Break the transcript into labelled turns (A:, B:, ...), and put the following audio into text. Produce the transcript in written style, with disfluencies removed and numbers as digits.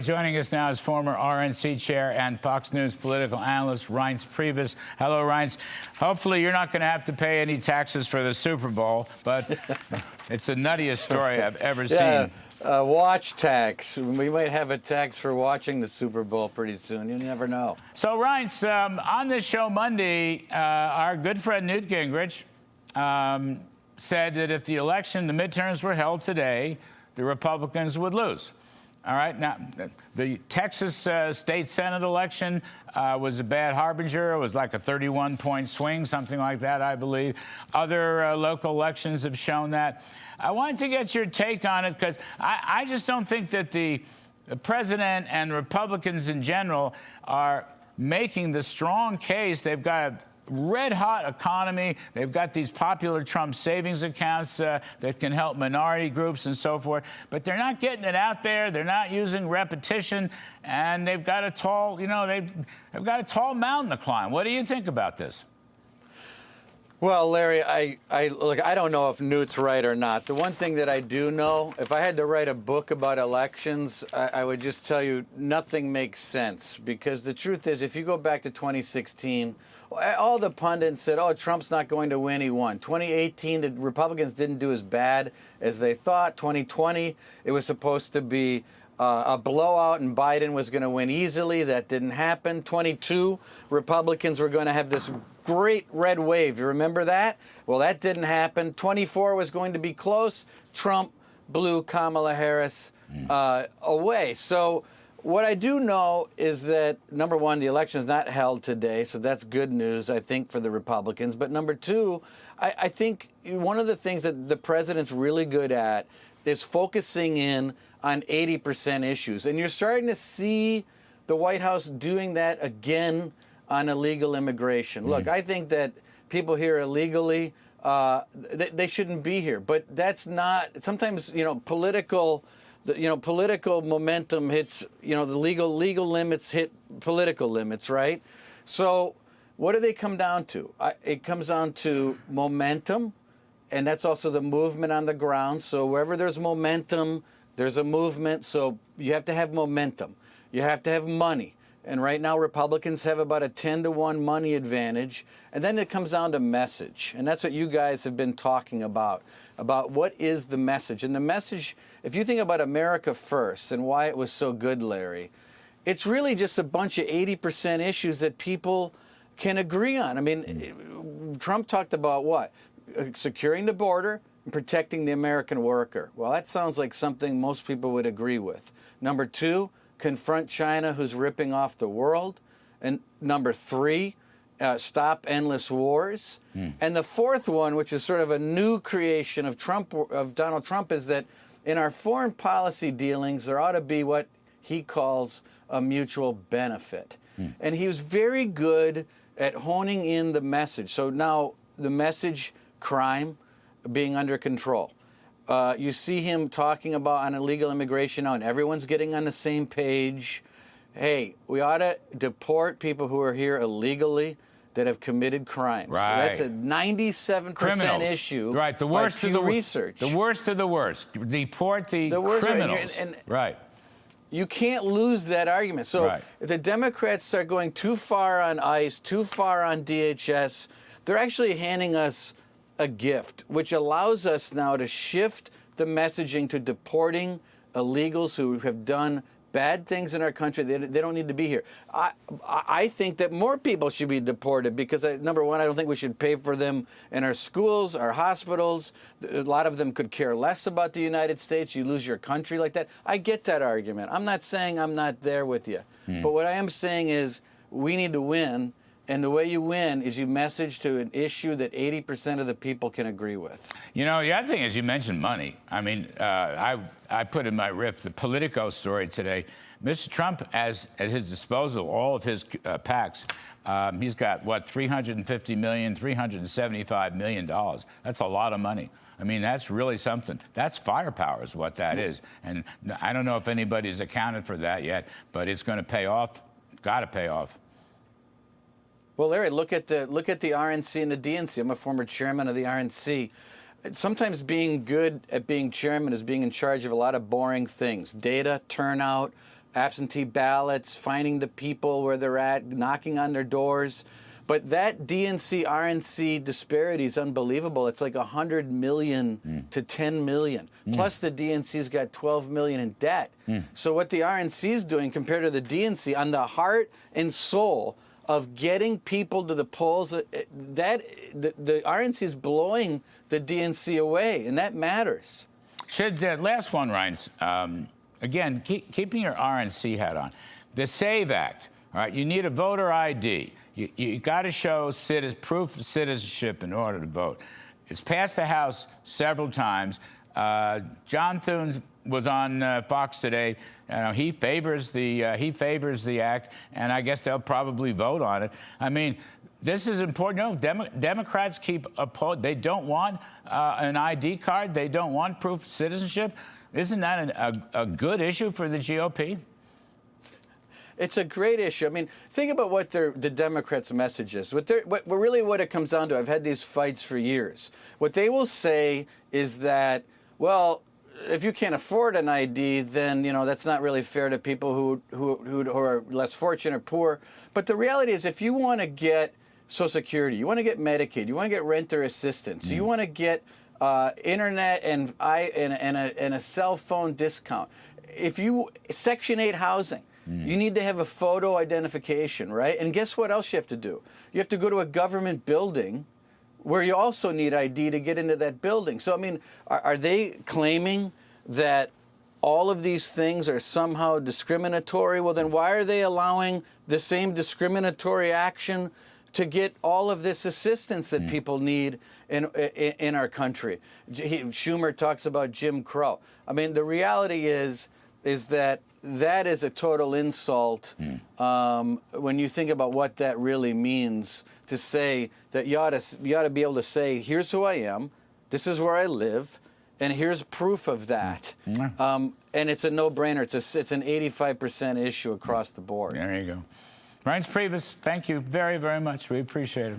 A: Joining us now is former RNC chair and Fox News political analyst Reince Priebus. Hello, Reince. Hopefully you're not going to have to pay any taxes for the Super Bowl, but it's the nuttiest story I've ever seen.
B: Watch tax. We might have a tax for watching the Super Bowl pretty soon. You never know.
A: So, Reince, on this show Monday, our good friend Newt Gingrich said that if the midterms were held today, the Republicans would lose. All right. Now, the Texas state Senate election was a bad harbinger. It was like a 31-point swing, something like that, I believe. Other local elections have shown that. I wanted to get your take on it because I just don't think that the president and Republicans in general are making the strong case. They've got a red-hot economy. They've got these popular Trump savings accounts that can help minority groups and so forth. But they're not getting it out there. They're not using repetition. And they've got a tall, they've got a tall mountain to climb. What do you think about this?
B: Well, Larry, look, I don't know if Newt's right or not. The one thing that I do know, if I had to write a book about elections, I would just tell you nothing makes sense. Because the truth is, if you go back to 2016, all the pundits said, oh, Trump's not going to win, he won. 2018, the Republicans didn't do as bad as they thought. 2020, it was supposed to be a blowout and Biden was going to win easily. That didn't happen. 22, Republicans were going to have this great red wave. You remember that? Well, that didn't happen. 24 was going to be close. Trump blew Kamala Harris away. So what I do know is that, number one, the election is not held today, so that's good news, I think, for the Republicans. But number two, I think one of the things that the president's really good at is focusing in on 80% issues. And you're starting to see the White House doing that again on illegal immigration. Look, I think that people here illegally, they shouldn't be here. But that's not, sometimes, political momentum hits, the legal limits hit political limits, right? So what do they come down to? It comes down to momentum, and that's also the movement on the ground. So wherever there's momentum, there's a movement. So you have to have momentum. You have to have money. And right now, Republicans have about a 10-to-1 money advantage. And then it comes down to message. And that's what you guys have been talking about what is the message. And the message, if you think about America First and why it was so good, Larry, it's really just a bunch of 80% issues that people can agree on. I mean, Trump talked about what? Securing the border and protecting the American worker. Well, that sounds like something most people would agree with. Number two, confront China, who's ripping off the world. And number three, stop endless wars. And the fourth one, which is sort of a new creation of Donald Trump, is that in our foreign policy dealings, there ought to be what he calls a mutual benefit. And he was very good at honing in the message. So now the message, crime being under control. You see him talking about on illegal immigration now, and everyone's getting on the same page. Hey, we ought to deport people who are here illegally that have committed crimes.
A: Right.
B: So that's a 97% issue.
A: Right, the worst of the
B: research.
A: The worst of the worst. Deport the criminals. Right.
B: You can't lose that argument. So if the Democrats start going too far on ICE, too far on DHS, they're actually handing us a gift, which allows us now to shift the messaging to deporting illegals who have done bad things in our country. They don't need to be here. I think that more people should be deported because, number one, I don't think we should pay for them in our schools, our hospitals. A lot of them could care less about the United States. You lose your country like that. I get that argument. I'm not saying I'm not there with you. But what I am saying is we need to win. And the way you win is you message to an issue that 80% of the people can agree with.
A: The other thing is you mentioned money. I mean, I put in my riff the Politico story today. Mr. Trump has at his disposal all of his PACs. He's got, $350 million, $375 million. That's a lot of money. I mean, that's really something. That's firepower is what that is. And I don't know if anybody's accounted for that yet, but it's going to pay off. Got to pay off.
B: Well, Larry, look at the RNC and the DNC. I'm a former chairman of the RNC. Sometimes being good at being chairman is being in charge of a lot of boring things. Data, turnout, absentee ballots, finding the people where they're at, knocking on their doors. But that DNC, RNC disparity is unbelievable. It's like 100 million to 10 million. Plus the DNC's got 12 million in debt. So what the RNC is doing compared to the DNC on the heart and soul of getting people to the polls, the RNC is blowing the DNC away, and that matters.
A: Last one, Reince. Again, keeping your RNC hat on. The SAVE Act, all right, you need a voter ID. You got to show proof of citizenship in order to vote. It's passed the House several times. John Thune was on Fox today. He favors the act, and I guess they'll probably vote on it. I mean, this is important. No, Democrats keep opposing. They don't want an ID card. They don't want proof of citizenship. Isn't that a good issue for the GOP?
B: It's a great issue. I mean, think about what the Democrats' message is. What it comes down to, I've had these fights for years. What they will say is that, well, if you can't afford an ID, then that's not really fair to people who are less fortunate or poor. But the reality is, if you want to get Social Security, you want to get Medicaid, you want to get renter assistance, you want to get internet and a cell phone discount. If you Section 8 housing. You need to have a photo identification, right? And guess what else you have to do? You have to go to a government building where you also need ID to get into that building. So, I mean, are they claiming that all of these things are somehow discriminatory? Well, then why are they allowing the same discriminatory action to get all of this assistance that people need in our country? Schumer talks about Jim Crow. I mean, the reality is that is a total insult when you think about what that really means, to say that you ought to be able to say, here's who I am, this is where I live, and here's proof of that. And it's a no-brainer. It's an 85% issue across the board.
A: There you go. Reince Priebus, thank you very, very much. We appreciate it.